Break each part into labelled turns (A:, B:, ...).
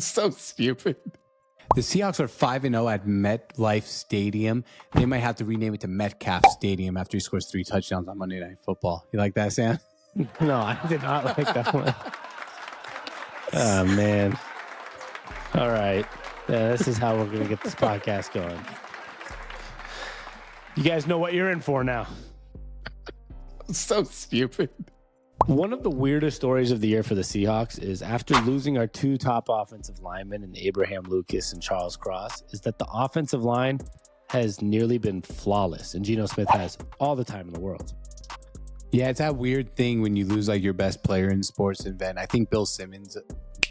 A: So stupid. The Seahawks are 5-0 at MetLife Stadium. They might have to rename it to Metcalf Stadium after he scores 3 touchdowns on Monday Night Football. You like that, Sam?
B: No, I did not like that one. Oh, man. All right. This is how we're going to get this podcast going. You guys know what you're in for now.
A: So stupid.
B: One of the weirdest stories of the year for the Seahawks is after losing our 2 top offensive linemen in Abraham Lucas and Charles Cross, is that the offensive line has nearly been flawless, and Geno Smith has all the time in the world.
A: Yeah, it's that weird thing when you lose like your best player in sports event. I think Bill Simmons,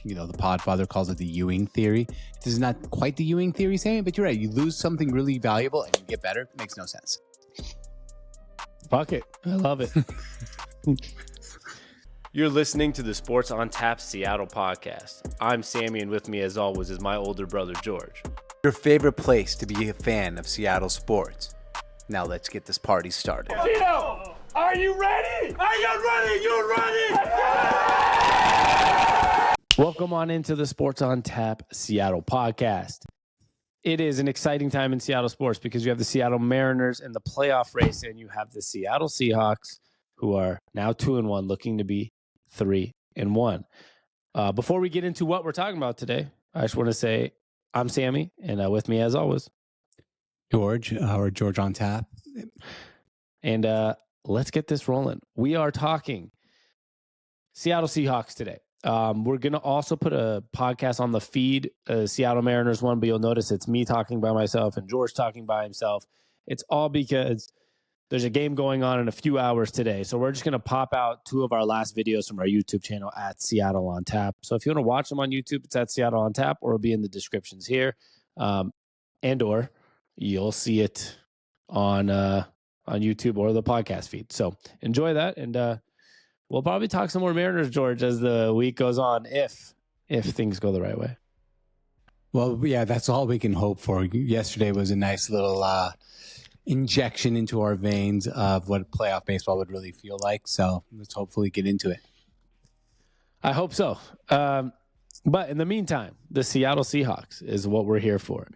A: the podfather, calls it the Ewing theory. This is not quite the Ewing theory, Sam, but you're right. You lose something really valuable and you get better. It makes no sense.
B: Fuck it. I love it.
C: You're listening to the Sports on Tap Seattle podcast. I'm Sammy, and with me, as always, is my older brother, George.
A: Your favorite place to be a fan of Seattle sports. Now let's get this party started.
D: Gino, are you ready? Are you ready? You ready?
B: Welcome on into the Sports on Tap Seattle podcast. It is an exciting time in Seattle sports because you have the Seattle Mariners in the playoff race, and you have the Seattle Seahawks, who are now 2-1, looking to be 3-1. Before we get into what we're talking about today, I just want to say I'm Sammy, and with me, as always,
A: George, or George on Tap.
B: And let's get this rolling. We are talking Seattle Seahawks today. We're going to also put a podcast on the feed, Seattle Mariners one, but you'll notice it's me talking by myself and George talking by himself. It's all because there's a game going on in a few hours today. So we're just going to pop out 2 of our last videos from our YouTube channel at Seattle on Tap. So if you want to watch them on YouTube, it's at Seattle on Tap, or it'll be in the descriptions here. Or you'll see it on YouTube or the podcast feed. So enjoy that. And we'll probably talk some more Mariners, George, as the week goes on, if things go the right way.
A: Well, yeah, that's all we can hope for. Yesterday was a nice little injection into our veins of what playoff baseball would really feel like. So let's hopefully get into it.
B: I hope so. But in the meantime, the Seattle Seahawks is what we're here for.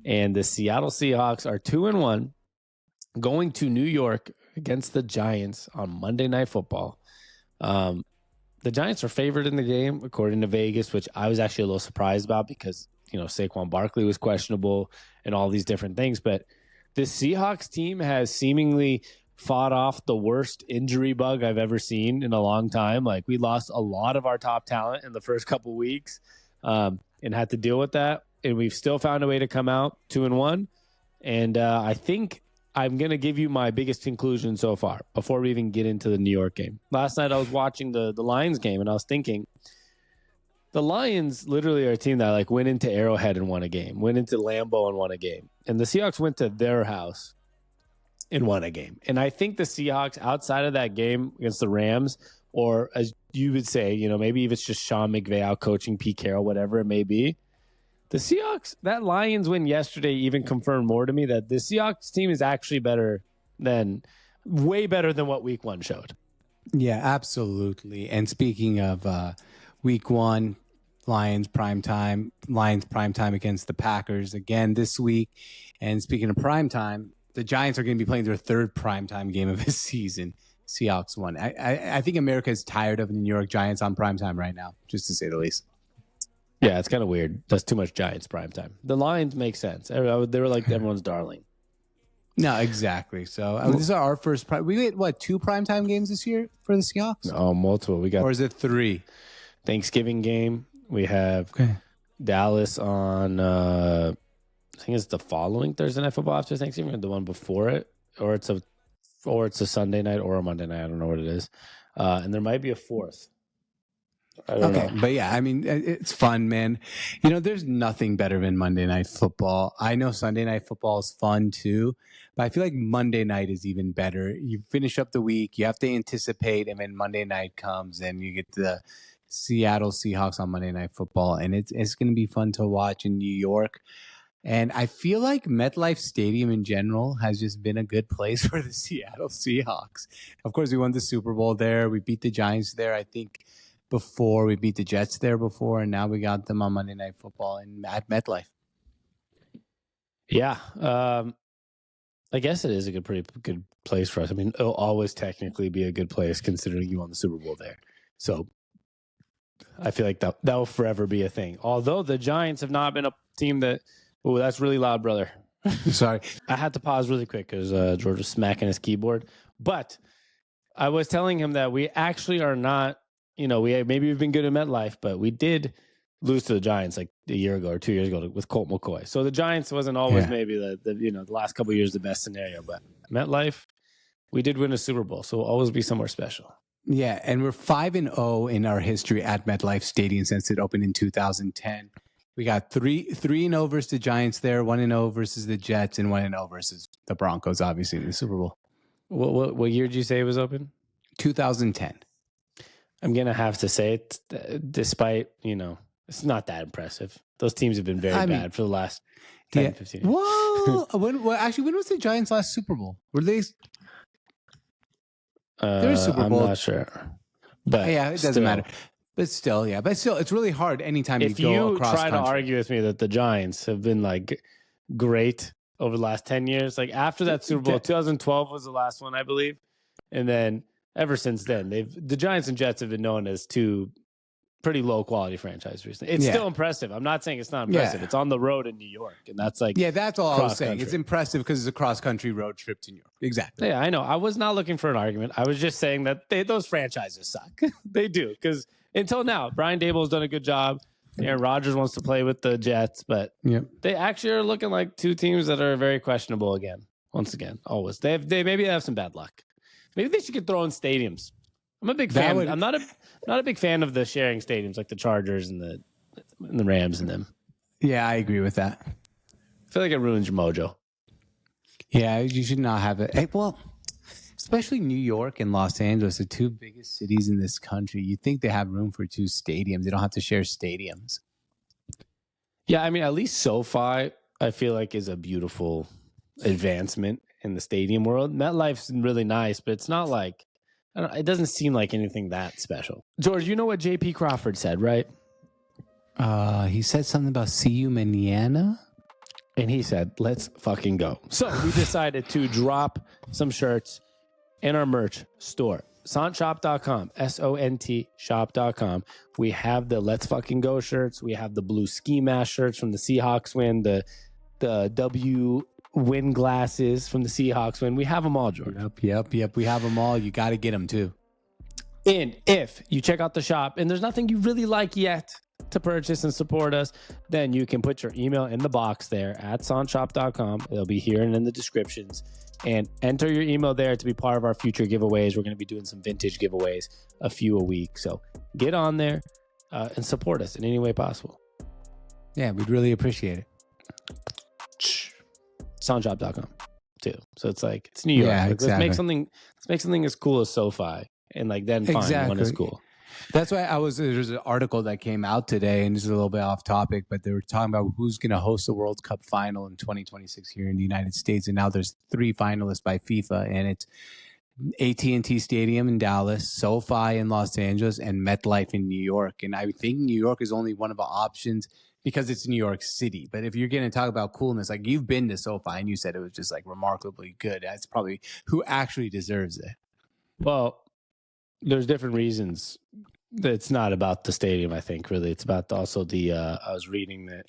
B: And the Seattle Seahawks are 2-1, going to New York against the Giants on Monday Night Football. The Giants are favored in the game, according to Vegas, which I was actually a little surprised about because, Saquon Barkley was questionable and all these different things. But the Seahawks team has seemingly fought off the worst injury bug I've ever seen in a long time. Like, we lost a lot of our top talent in the first couple weeks and had to deal with that. And we've still found a way to come out 2-1. And I think I'm going to give you my biggest conclusion so far before we even get into the New York game. Last night I was watching the Lions game, and I was thinking, the Lions literally are a team that went into Arrowhead and won a game, went into Lambeau and won a game. And the Seahawks went to their house and won a game. And I think the Seahawks, outside of that game against the Rams, or as you would say, maybe if it's just Sean McVay out coaching Pete Carroll, whatever it may be, the Seahawks, that Lions win yesterday even confirmed more to me that the Seahawks team is actually way better than what week 1 showed.
A: Yeah, absolutely. And speaking of week 1, Lions primetime against the Packers again this week. And speaking of primetime, the Giants are going to be playing their 3rd primetime game of the season. Seahawks won. I think America is tired of the New York Giants on primetime right now, just to say the least.
B: Yeah, it's kind of weird. That's too much Giants primetime. The Lions make sense. They were like everyone's darling.
A: No, exactly. So this is our first. We had 2 primetime games this year for the Seahawks?
B: Oh, multiple. We got.
A: Or is it 3?
B: Thanksgiving game. We have Dallas on. I think it's the following Thursday Night Football after Thanksgiving, or the one before it, or it's a Sunday night or a Monday night. I don't know what it is, and there might be a 4th.
A: Okay, but yeah, I mean, it's fun, man. There's nothing better than Monday Night Football. I know Sunday Night Football is fun too, but I feel like Monday night is even better. You finish up the week, you have to anticipate, and then Monday night comes, and you get the Seattle Seahawks on Monday Night Football, and it's going to be fun to watch in New York. And I feel like MetLife Stadium in general has just been a good place for the Seattle Seahawks. Of course, we won the Super Bowl there. We beat the Giants there. I think before. We beat the Jets there before, and now we got them on Monday Night Football at MetLife.
B: Yeah. I guess it is a pretty good place for us. I mean, it'll always technically be a good place considering you won the Super Bowl there. So I feel like that will forever be a thing. Although the Giants have not been a team that – oh, that's really loud, brother.
A: Sorry.
B: I had to pause really quick because George was smacking his keyboard. But I was telling him that we actually are not – maybe we've been good at MetLife, but we did – lose to the Giants like a year ago or 2 years ago with Colt McCoy. So the Giants wasn't always maybe the last couple of years the best scenario, but MetLife, we did win a Super Bowl, so we'll always be somewhere special.
A: Yeah, and we're 5-0 in our history at MetLife Stadium since it opened in 2010. We got 3-0 versus the Giants there, 1-0 versus the Jets, and 1-0 versus the Broncos, obviously in the Super Bowl.
B: What year did you say it was open?
A: 2010. I'm
B: gonna have to say it, despite it's not that impressive. Those teams have been very bad for the last 10, 15 years.
A: Well, when was the Giants' last Super Bowl? Were they? There's Super Bowl.
B: I'm not sure. But
A: yeah, it doesn't matter. But still, it's really hard anytime you go across country.
B: If you try to argue with me that the Giants have been like great over the last 10 years, like after that Super Bowl, 2012 was the last one, I believe. And then ever since then, the Giants and Jets have been known as two pretty low quality franchise recently. It's still impressive. I'm not saying it's not impressive. It's on the road in New York, and that's like
A: that's all I was saying. Country. It's impressive because it's a cross country road trip to New York. Exactly.
B: Yeah, I know. I was not looking for an argument. I was just saying that those franchises suck. They do, because until now, Brian Dable has done a good job. Aaron Rodgers wants to play with the Jets, but they actually are looking like two teams that are very questionable again. Once again, always they maybe have some bad luck. Maybe they should get thrown in stadiums. I'm a big fan. I'm not a big fan of the sharing stadiums like the Chargers and the Rams and them.
A: Yeah, I agree with that.
B: I feel like it ruins your mojo.
A: Yeah, you should not have it. Hey, well, especially New York and Los Angeles, the two biggest cities in this country. You think they have room for two stadiums? They don't have to share stadiums.
B: Yeah, I mean, at least SoFi, I feel like, is a beautiful advancement in the stadium world. MetLife's really nice, but it's not like. It doesn't seem like anything that special. George, you know what J.P. Crawford said, right?
A: He said something about see you mañana.
B: And he said, let's fucking go. So we decided to drop some shirts in our merch store. Sontshop.com, SONT shop.com. We have the Let's Fucking Go shirts. We have the blue ski mask shirts from the Seahawks win, the W win glasses from the Seahawks win. We have them all, George.
A: Yep. We have them all. You got to get them too.
B: And if you check out the shop and there's nothing you really like yet to purchase and support us, then you can put your email in the box there at sontshop.com. It'll be here and in the descriptions. And enter your email there to be part of our future giveaways. We're going to be doing some vintage giveaways, a few a week. So get on there and support us in any way possible.
A: Yeah, we'd really appreciate it.
B: Soundshop.com too. So it's like, it's New York.
A: Yeah,
B: like,
A: exactly.
B: Let's make something as cool as SoFi. And like then fine, one is cool.
A: That's why there's an article that came out today, and this is a little bit off topic, but they were talking about who's going to host the World Cup final in 2026 here in the United States. And now there's 3 finalists by FIFA, and it's AT&T Stadium in Dallas, SoFi in Los Angeles, and MetLife in New York. And I think New York is only one of the options because it's New York City. But if you're going to talk about coolness, like you've been to SoFi and you said it was just like remarkably good. That's probably who actually deserves it.
B: Well, there's different reasons. It's not about the stadium, I think, really. It's about also I was reading that,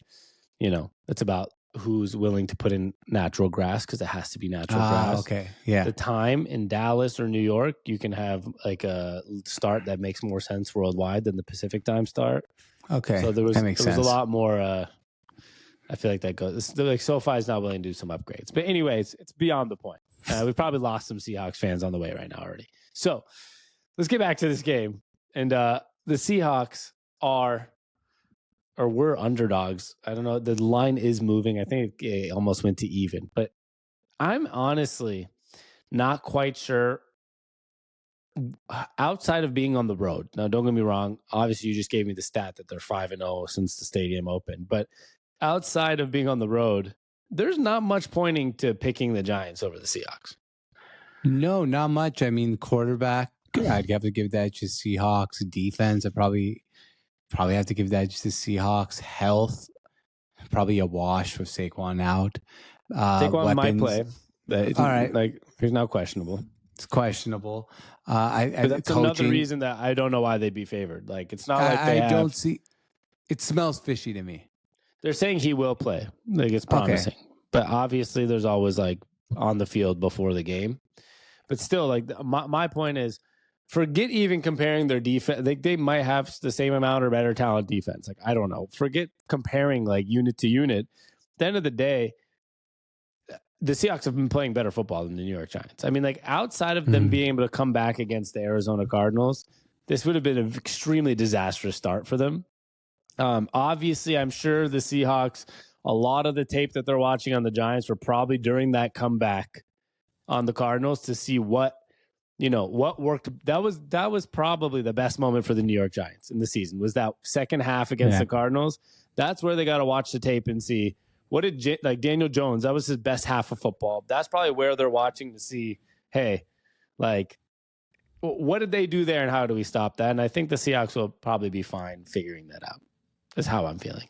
B: it's about who's willing to put in natural grass because it has to be natural grass.
A: Okay. Yeah.
B: The time in Dallas or New York, you can have like a start that makes more sense worldwide than the Pacific time start.
A: Okay.
B: So there was
A: sense.
B: a lot more. I feel like that goes. Like SoFi is not willing to do some upgrades. But anyways, it's beyond the point. We've probably lost some Seahawks fans on the way right now already. So let's get back to this game. And the Seahawks were underdogs. I don't know. The line is moving. I think it almost went to even. But I'm honestly not quite sure. Outside of being on the road. Now, don't get me wrong. Obviously, you just gave me the stat that they're 5-0 since the stadium opened. But outside of being on the road, there's not much pointing to picking the Giants over the Seahawks.
A: No, not much. I mean, quarterback I'd have to give that to Seahawks defense. I probably have to give that to Seahawks health. Probably a wash with Saquon out.
B: Saquon might play.
A: All right.
B: Like, he's now questionable.
A: It's questionable.
B: But that's another reason that I don't know why they'd be favored. Like, it's not like they don't
A: see. It smells fishy to me.
B: They're saying he will play. Like, it's promising. Okay. But obviously, there's always like on the field before the game. But still, like my point is, forget even comparing their defense. They might have the same amount or better talent defense. Like, I don't know. Forget comparing like unit to unit. At the end of the day, the Seahawks have been playing better football than the New York Giants. I mean, like, outside of them being able to come back against the Arizona Cardinals, this would have been an extremely disastrous start for them. Obviously, I'm sure the Seahawks, a lot of the tape that they're watching on the Giants were probably during that comeback on the Cardinals to see what worked. That was probably the best moment for the New York Giants in the season, was that second half against the Cardinals. That's where they got to watch the tape and see what did Daniel Jones, that was his best half of football. That's probably where they're watching to see, hey, like, what did they do there and how do we stop that? And I think the Seahawks will probably be fine figuring that out. Is how I'm feeling.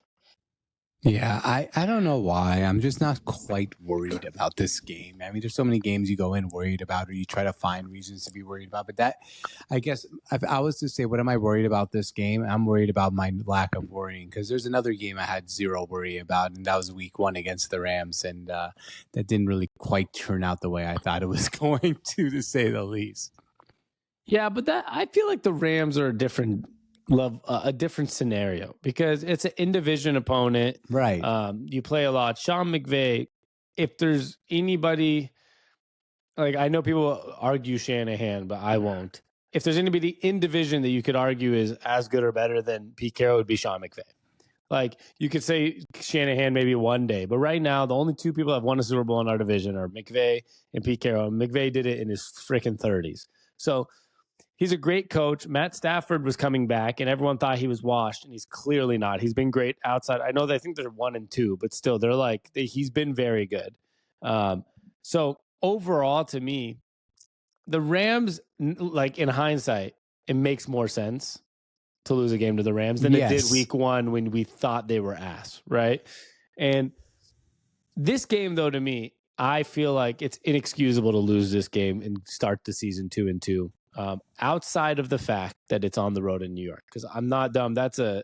A: Yeah, I don't know why. I'm just not quite worried about this game. I mean, there's so many games you go in worried about, or you try to find reasons to be worried about. But that, I guess, if I was to say, what am I worried about this game? I'm worried about my lack of worrying, because there's another game I had zero worry about, and that was week 1 against the Rams. And that didn't really quite turn out the way I thought it was going to say the least.
B: Yeah, but I feel like the Rams are a different scenario, because it's an in-division opponent.
A: Right.
B: You play a lot. Sean McVay, if there's anybody, like, I know people argue Shanahan, but I won't. If there's anybody in division that you could argue is as good or better than Pete Carroll, would be Sean McVay. Like, you could say Shanahan maybe one day, but right now the only two people that have won a Super Bowl in our division are McVay and Pete Carroll. And McVay did it in his freaking 30s. So he's a great coach. Matt Stafford was coming back, and everyone thought he was washed, and he's clearly not. He's been great outside. I know I think they're 1-2, but still, they're like he's been very good. So overall, to me, the Rams, like, in hindsight, it makes more sense to lose a game to the Rams than it did week 1 when we thought they were ass, right? And this game, though, to me, I feel like it's inexcusable to lose this game and start the season 2-2. Outside of the fact that it's on the road in New York, because I'm not dumb. That's a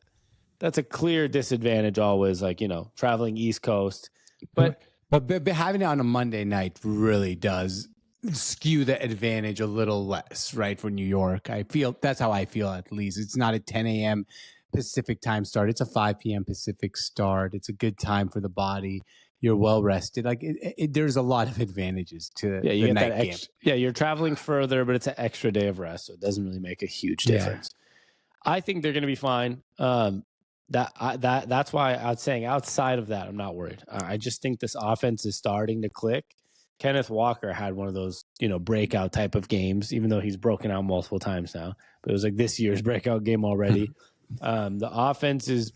B: clear disadvantage always, like, traveling East Coast. But
A: having it on a Monday night really does skew the advantage a little less, right, for New York. I feel that's how I feel, at least. It's not a 10 a.m. Pacific time start. It's a 5 p.m. Pacific start. It's a good time for the body. You're well rested. Like, there's a lot of advantages to the night game.
B: You're traveling further, but it's an extra day of rest, so it doesn't really make a huge difference. I think they're going to be fine. That's why I was saying, outside of that, I'm not worried. I just think this offense is starting to click. Kenneth Walker had one of those, breakout type of games, even though he's broken out multiple times now. But it was like this year's breakout game already. The offense is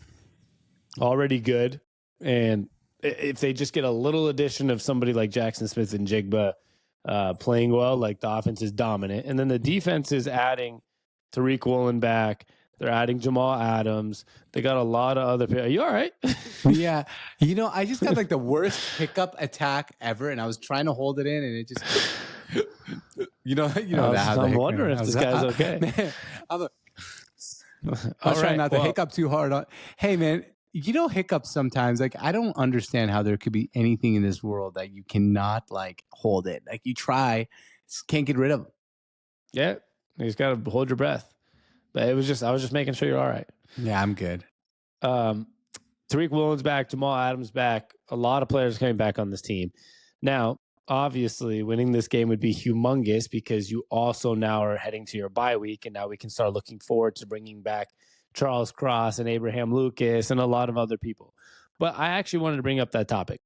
B: already good, and if they just get a little addition of somebody like Jackson Smith and Jigba playing well, like, the offense is dominant. And then the defense is adding Tariq Woolen back. They're adding Jamal Adams. They got a lot of other people. Are you all right?
A: Yeah. I just got like the worst hiccup attack ever, and I was trying to hold it in, and it just,
B: I'm wondering if this guy's okay.
A: Man, I was trying not to hiccup too hard. Hey, man, hiccups sometimes. Like, I don't understand how there could be anything in this world that you cannot, like, hold it. Like, you try, can't get rid of them.
B: Yeah, you just got to hold your breath. But I was just making sure you're all right.
A: Yeah, I'm good.
B: Tariq Woolen's back. Jamal Adams back. A lot of players coming back on this team. Now, obviously, winning this game would be humongous, because you also now are heading to your bye week, and now we can start looking forward to bringing back Charles Cross and Abraham Lucas and a lot of other people. But I actually wanted to bring up that topic.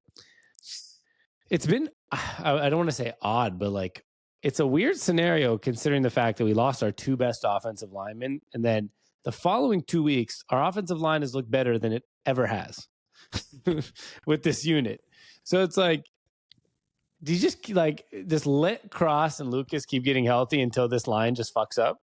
B: It's been, I don't want to say odd, but, like, it's a weird scenario considering the fact that we lost our 2 best offensive linemen, and then the following 2 weeks, our offensive line has looked better than it ever has with this unit. So it's like, Do you just just let Cross and Lucas keep getting healthy until this line just fucks up?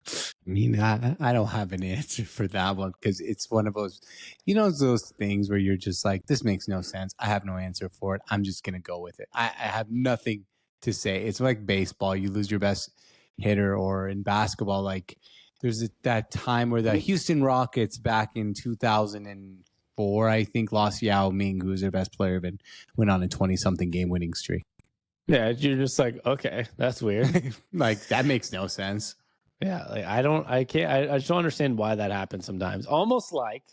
A: I mean, I don't have an answer for that one because it's one of those, those things where you're just like, this makes no sense. I have no answer for it. I'm just going to go with it. I have nothing to say. It's like baseball. You lose your best hitter, or in basketball, like there's that time where the Houston Rockets back in 2004, I think, lost Yao Ming, who was their best player, and went on a 20-something game winning streak.
B: Yeah, you're just like, okay, that's weird.
A: Like, that makes no sense.
B: Yeah, like I just don't understand why that happens sometimes. Almost like,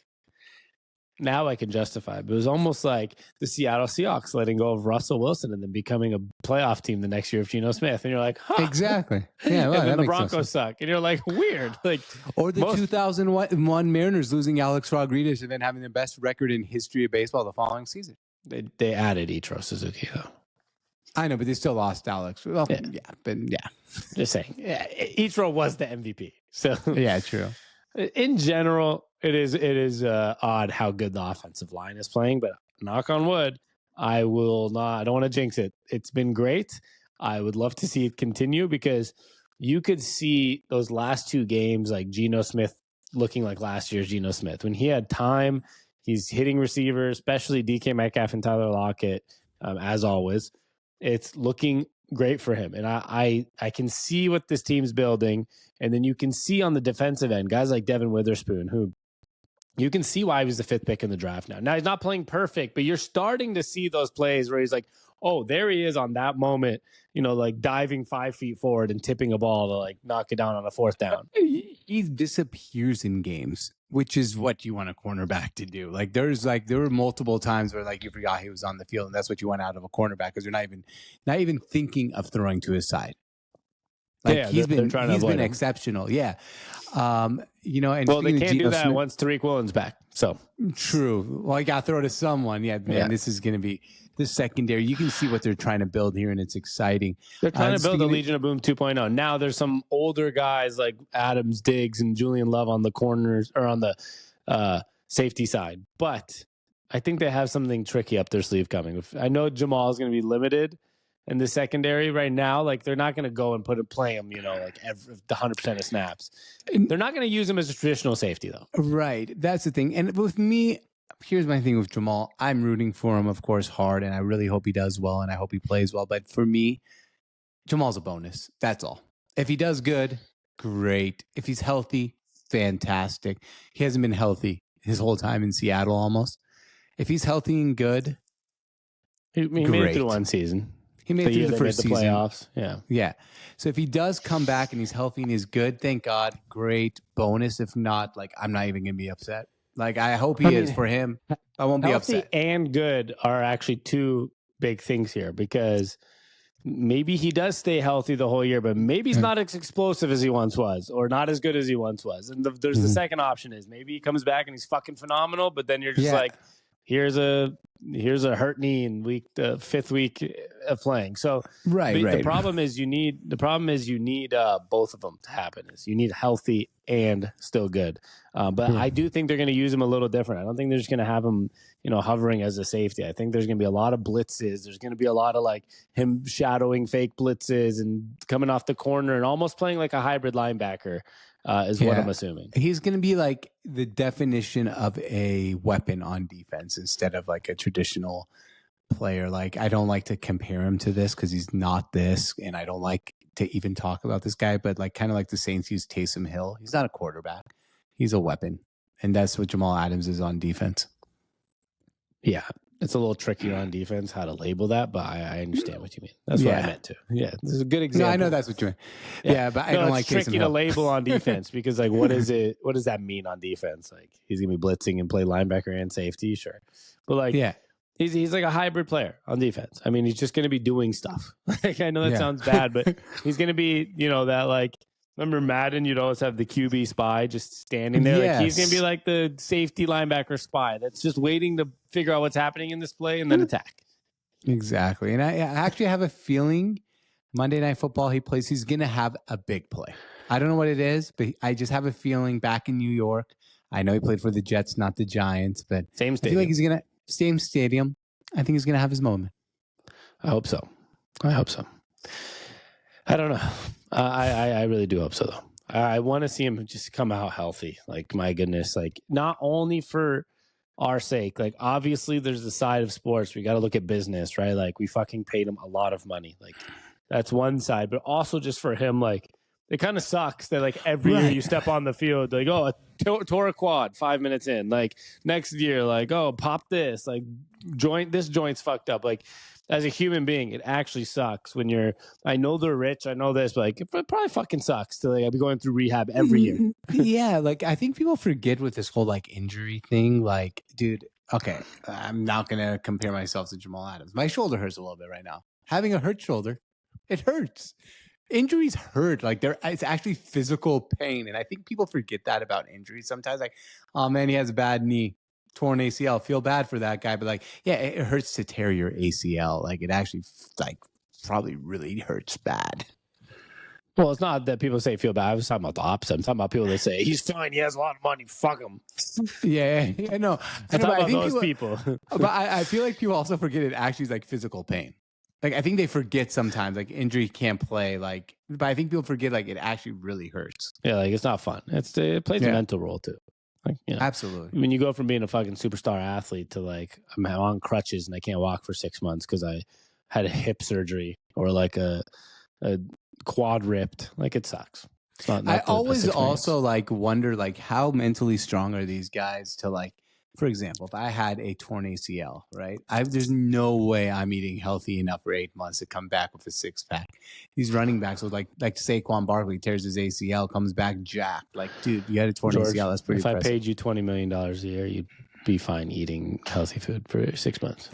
B: now I can justify it, but it was almost like the Seattle Seahawks letting go of Russell Wilson and then becoming a playoff team the next year of Geno Smith. And you're like, huh.
A: Exactly. Yeah, well,
B: and then the Broncos suck. And you're like, weird. Like,
A: or the 2001 Mariners losing Alex Rodriguez and then having the best record in history of baseball the following season.
B: They added Ichiro Suzuki, though.
A: I know, but they still lost Alex. Well, yeah.
B: Just saying. Yeah, Ichiro was the MVP. So
A: yeah, true.
B: In general, it is odd how good the offensive line is playing, but knock on wood, I don't want to jinx it. It's been great. I would love to see it continue because you could see those last two games like Geno Smith looking like last year's Geno Smith. When he had time, he's hitting receivers, especially DK Metcalf and Tyler Lockett, as always. It's looking great for him. And I can see what this team's building. And then you can see on the defensive end, guys like Devin Witherspoon, who you can see why he was the 5th pick in the draft now. Now, he's not playing perfect, but you're starting to see those plays where he's like, oh, there he is on that moment, like diving 5 feet forward and tipping a ball to like knock it down on a 4th down.
A: He disappears in games, which is what you want a cornerback to do. Like there were multiple times where like you forgot he was on the field, and that's what you want out of a cornerback because you're not even thinking of throwing to his side. Like he's been exceptional. Yeah. And
B: they can't do that once Tariq Woolen's back. So
A: true. Well, I got to throw to someone. Yeah, man, This is going to be the secondary. You can see what they're trying to build here, and it's exciting.
B: They're trying to build the Legion of Boom 2.0. Now there's some older guys like Adams, Diggs, and Julian Love on the corners or on the safety side. But I think they have something tricky up their sleeve coming. I know Jamal is going to be limited in the secondary right now. Like they're not going to go and play him, like the 100% of snaps. They're not going to use him as a traditional safety though.
A: Right. That's the thing. And with me, here's my thing with Jamal. I'm rooting for him, of course, hard, and I really hope he does well, and I hope he plays well. But for me, Jamal's a bonus. That's all. If he does good, great. If he's healthy, fantastic. He hasn't been healthy his whole time in Seattle almost. If he's healthy and good,
B: he made it through one season.
A: He made it through the first season.
B: Playoffs.
A: Yeah. So if he does come back and he's healthy and he's good, thank God, great bonus. If not, like I'm not even gonna be upset. Like I hope he is for him. I won't be upset.
B: Healthy and good are actually two big things here because maybe he does stay healthy the whole year, but maybe he's not as explosive as he once was, or not as good as he once was. And there's the second option is maybe he comes back and he's fucking phenomenal, but then you're just like, here's a hurt knee in the 5th week of playing. So the problem is you need both of them to happen. Is you need healthy and still good. But I do think they're going to use him a little different. I don't think they're just going to have him, hovering as a safety. I think there's going to be a lot of blitzes. There's going to be a lot of like him shadowing fake blitzes and coming off the corner and almost playing like a hybrid linebacker. Is what I'm assuming.
A: He's going to be like the definition of a weapon on defense instead of like a traditional player. Like I don't like to compare him to this because he's not this, and I don't like to even talk about this guy. But like kind of like the Saints use Taysom Hill. He's not a quarterback. He's a weapon, and that's what Jamal Adams is on defense.
B: Yeah. It's a little trickier on defense how to label that, but I understand what you mean. That's what I meant to. Yeah, this is a good example.
A: No, I know that's what you mean. Yeah, but I don't like
B: it's tricky to label on defense because, like, what is it? What does that mean on defense? Like, he's gonna be blitzing and play linebacker and safety, sure, but like, he's like a hybrid player on defense. I mean, he's just gonna be doing stuff. Like, I know that sounds bad, but he's gonna be, that like. Remember Madden, you'd always have the QB spy just standing there. Like he's going to be like the safety linebacker spy that's just waiting to figure out what's happening in this play and then attack.
A: Exactly. And I actually have a feeling Monday Night Football he's going to have a big play. I don't know what it is, but I just have a feeling back in New York. I know he played for the Jets, not the Giants, but
B: same stadium.
A: I feel like same stadium. I think he's going to have his moment.
B: I hope so. I hope so. I don't know. I really do hope so, though. I want to see him just come out healthy. Like, my goodness, like, not only for our sake, like, obviously there's the side of sports. We got to look at business, right? Like, we fucking paid him a lot of money. Like, that's one side, but also just for him, like, it kind of sucks that, like, every year you step on the field, like, oh, tore a quad 5 minutes in. Like, next year, like, oh, pop this. Like, this joint's fucked up. Like, as a human being, it actually sucks when I know they're rich, I know this, but like, it probably fucking sucks to like be going through rehab every year.
A: Yeah, like I think people forget with this whole like injury thing. Like, dude, okay, I'm not gonna compare myself to Jamal Adams. My shoulder hurts a little bit right now. Having a hurt shoulder, it hurts. Injuries hurt. Like it's actually physical pain, and I think people forget that about injuries sometimes. Like, oh man, he has a bad knee. Torn ACL, feel bad for that guy, but like, yeah, it hurts to tear your ACL. Like, it actually like probably really hurts bad.
B: Well, it's not that people say feel bad. I was talking about the opposite. I'm talking about people that say he's fine, he has a lot of money, fuck him.
A: Yeah, no.
B: I'm talking about those people.
A: But I feel like people also forget it actually is like physical pain. Like, I think they forget sometimes, like, injury can't play, like, but I think people forget, like, it actually really hurts.
B: Yeah, like, it's not fun. It plays a mental role too. Like, you know,
A: absolutely.
B: When you go from being a fucking superstar athlete to like, I'm on crutches and I can't walk for 6 months because I had a hip surgery or like a quad ripped, like, it sucks. It's not
A: I always also like wonder like how mentally strong are these guys to like, for example, if I had a torn ACL, right? There's no way I'm eating healthy enough for 8 months to come back with a 6-pack. These running backs with like Saquon Barkley tears his ACL, comes back jacked. Like, dude, you had a torn ACL. That's pretty impressive.
B: If I paid you $20 million a year, you'd be fine eating healthy food for 6 months.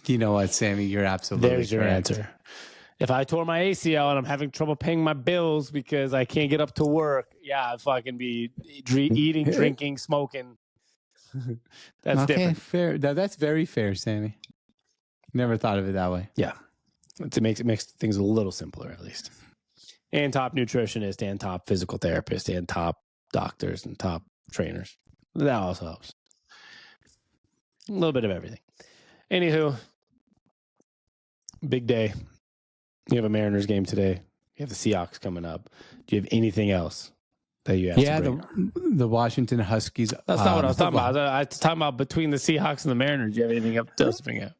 A: You know what, Sammy? You're absolutely
B: There's your
A: correct.
B: answer. If I tore my ACL and I'm having trouble paying my bills because I can't get up to work, yeah, I'd fucking be eating, drinking, smoking. That's different.
A: Fair. That's very fair, Sammy. Never thought of it that way.
B: Yeah. It makes things a little simpler, at least. And top nutritionist and top physical therapist and top doctors and top trainers. That also helps. A little bit of everything. Anywho, big day. You have a Mariners game today. You have the Seahawks coming up. Do you have anything else that you have to bring?
A: the Washington Huskies.
B: That's not what I was talking about. I was talking about between the Seahawks and the Mariners. Do you have anything else to bring up?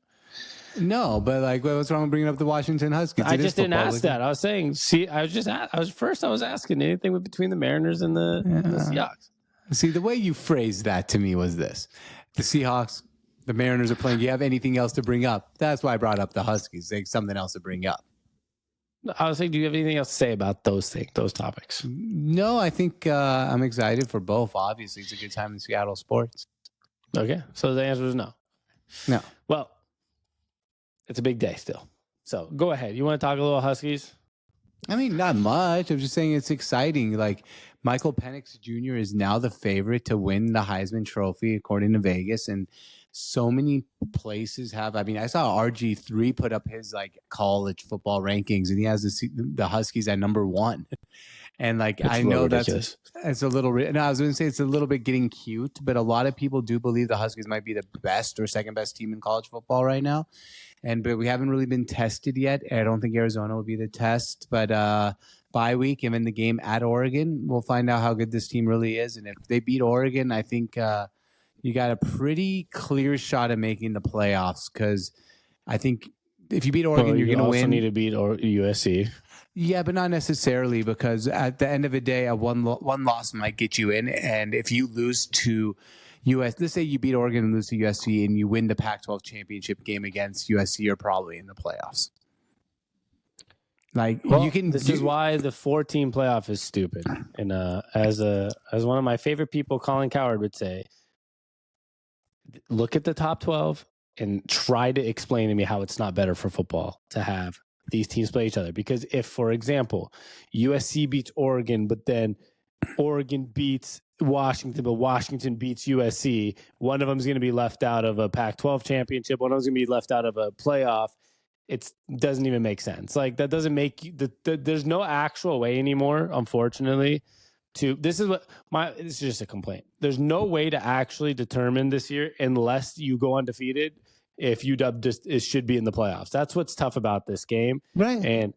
A: No, but like, what's wrong with bringing up the Washington Huskies?
B: I just didn't ask that. I was saying, I was asking anything between the Mariners and the Seahawks.
A: See, the way you phrased that to me was this: the Seahawks, the Mariners are playing. Do you have anything else to bring up? That's why I brought up the Huskies. Like, something else to bring up.
B: I was saying, do you have anything else to say about those topics?
A: No, I think I'm excited for both. Obviously, it's a good time in Seattle sports.
B: Okay, so the answer is no.
A: No.
B: Well, it's a big day still. So go ahead. You want to talk a little Huskies?
A: I mean, not much. I'm just saying it's exciting. Like, Michael Penix Jr. is now the favorite to win the Heisman Trophy, according to Vegas. And so many places have. I mean, I saw RG3 put up his like college football rankings, and he has the Huskies at number 1. And like, I know ridiculous. It's a little. No, I was going to say it's a little bit getting cute, but a lot of people do believe the Huskies might be the best or second best team in college football right now. But we haven't really been tested yet. I don't think Arizona will be the test, but bye week and in the game at Oregon, we'll find out how good this team really is. And if they beat Oregon, I think you got a pretty clear shot at making the playoffs, because I think if you beat Oregon, you're going to win.
B: You also need to beat USC.
A: Yeah, but not necessarily, because at the end of the day, a one loss might get you in. And if you lose to let's say you beat Oregon and lose to USC and you win the Pac-12 championship game against USC, you're probably in the playoffs. Like, you can.
B: This is why the 4-team playoff is stupid. And as one of my favorite people, Colin Cowherd, would say, look at the top 12 and try to explain to me how it's not better for football to have these teams play each other. Because if, for example, USC beats Oregon, but then Oregon beats Washington, but Washington beats USC, one of them is going to be left out of a Pac-12 championship. One of them is going to be left out of a playoff. It doesn't even make sense. Like, that doesn't make there's no actual way anymore, unfortunately. This is just a complaint. There's no way to actually determine this year, unless you go undefeated, if UW just should be in the playoffs. That's what's tough about this game.
A: Right.
B: And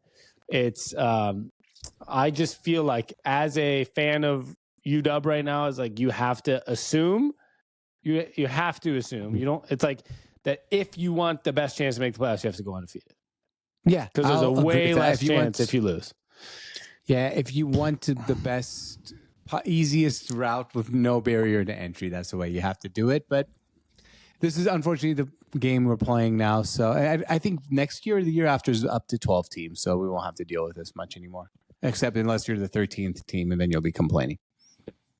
B: it's I just feel like as a fan of UW right now, is like you have to assume you have to assume you don't. It's like that if you want the best chance to make the playoffs, you have to go undefeated.
A: Yeah,
B: because there's a way less chance if you lose.
A: Yeah, if you want the best, easiest route with no barrier to entry, that's the way you have to do it. But this is unfortunately the game we're playing now. So I think next year or the year after is up to 12 teams. So we won't have to deal with this much anymore, except unless you're the 13th team and then you'll be complaining.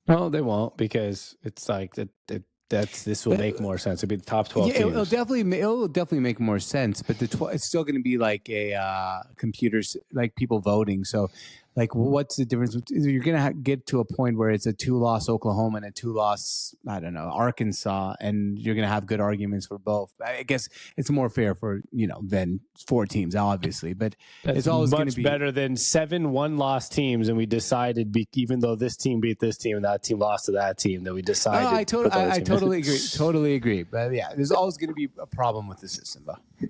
B: No, they won't, because it's like this will make more sense. It'll be the top 12 teams.
A: It'll definitely make more sense, but it's still going to be like a computers, like people voting. So, like, what's the difference? You're going to get to a point where it's a 2-loss Oklahoma and a 2-loss, I don't know, Arkansas, and you're going to have good arguments for both. I guess it's more fair for than 4 teams, obviously, but it's always going to be
B: better than 7 one-loss teams, and we decided, even though this team beat this team and that team lost to that team, that we decided.
A: I totally agree. Totally agree. But yeah, there's always going to be a problem with the system, though.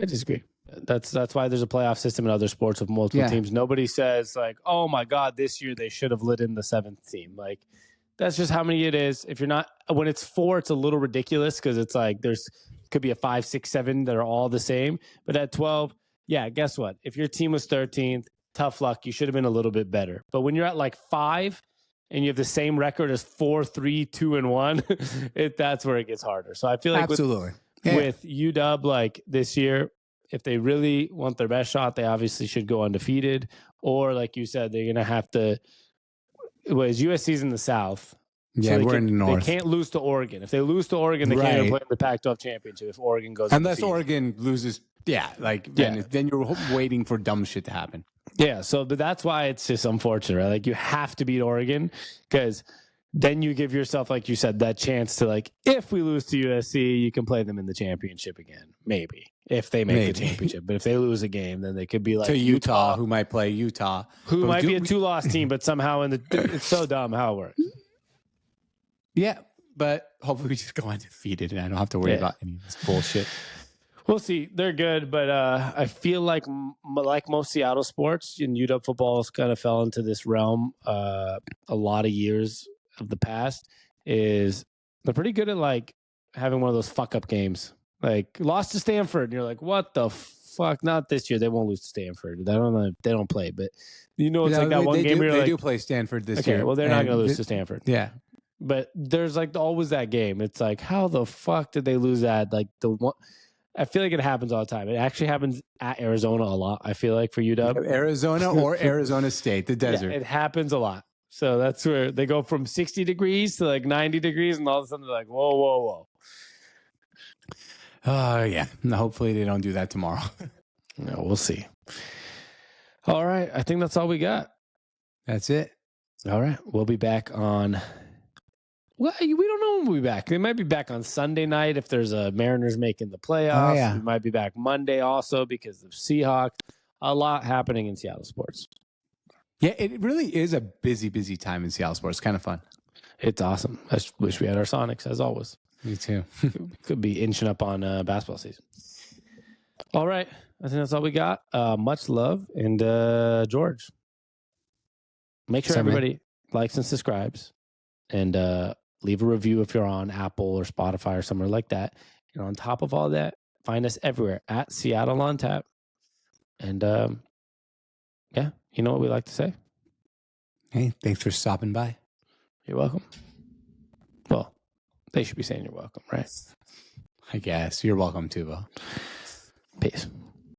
B: I disagree. That's why there's a playoff system in other sports with multiple teams. Nobody says like, "Oh my God, this year they should have lit in the 7th team." Like, that's just how many it is. If you're not, when it's 4, it's a little ridiculous because it's like could be a 5, 6, 7 that are all the same. But at 12, yeah, guess what? If your team was 13th, tough luck. You should have been a little bit better. But when you're at like 5 and you have the same record as 4, 3, 2, and 1, that's where it gets harder. So I feel like
A: absolutely
B: with UW, like this year, if they really want their best shot, they obviously should go undefeated. Or like you said, they're going to have to. USC's in the South.
A: Yeah, so we're in the North.
B: They can't lose to Oregon. If they lose to Oregon, they can't even play in the Pac-12 championship. If Oregon goes,
A: unless Oregon loses, then you're waiting for dumb shit to happen.
B: Yeah, but that's why it's just unfortunate, right? Like, you have to beat Oregon, because then you give yourself, like you said, that chance to, like, if we lose to USC, you can play them in the championship again, maybe, if they make the championship. But if they lose a game, then they could be like
A: to Utah, who might play Utah,
B: who might be a 2-loss team, but somehow it's so dumb how it works.
A: Yeah, but hopefully we just go undefeated and I don't have to worry about any of this bullshit.
B: We'll see. They're good, but I feel like most Seattle sports, and UW football has kind of fell into this realm a lot of years of the past, is they're pretty good at like having one of those fuck up games. Like, lost to Stanford, and you're like, what the fuck? Not this year. They won't lose to Stanford. They don't play, but it's like that one game where
A: they do play Stanford this year.
B: Well, they're not going to lose to Stanford.
A: Yeah.
B: But there's like always that game. It's like, how the fuck did they lose that? Like, the one, I feel like it happens all the time. It actually happens at Arizona a lot, I feel like, for UW.
A: Arizona or Arizona State, the desert.
B: Yeah, it happens a lot. So that's where they go from 60 degrees to like 90 degrees, and all of a sudden they're like, whoa, whoa, whoa.
A: Yeah. Hopefully they don't do that tomorrow.
B: No, we'll see. All right. I think that's all we got.
A: That's it.
B: All right. We'll be back on... Well, we don't know when we'll be back. They might be back on Sunday night if there's a Mariners making the playoffs. Oh, yeah. We might be back Monday also because of Seahawks. A lot happening in Seattle sports.
A: Yeah, it really is a busy time in Seattle sports. It's kind of fun.
B: It's awesome. I just wish we had our Sonics, as always.
A: Me too.
B: Could be inching up on basketball season. All right. I think that's all we got. Much love. And George, make sure everybody likes and subscribes. And leave a review if you're on Apple or Spotify or somewhere like that. And on top of all that, find us everywhere at Seattle on Tap. And you know what we like to say?
A: Hey, thanks for stopping by.
B: You're welcome. Well, they should be saying you're welcome, right?
A: I guess. You're welcome too, Bo.
B: Peace.